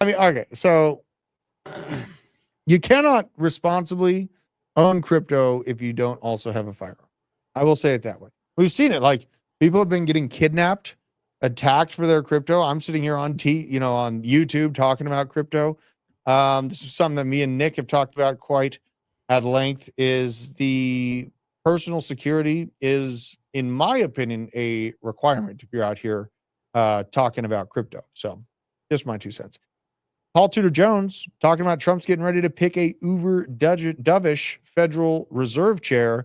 I mean, okay, so you cannot responsibly own crypto if you don't also have a firearm. I will say it that way. We've seen it. Like people have been getting kidnapped, attacked for their crypto. I'm sitting here on on YouTube talking about crypto. This is something that me and Nick have talked about quite at length. Is the personal security is, in my opinion, a requirement if you're out here talking about crypto. So, just my 2 cents. Paul Tudor Jones talking about Trump's getting ready to pick a uber dovish Federal Reserve chair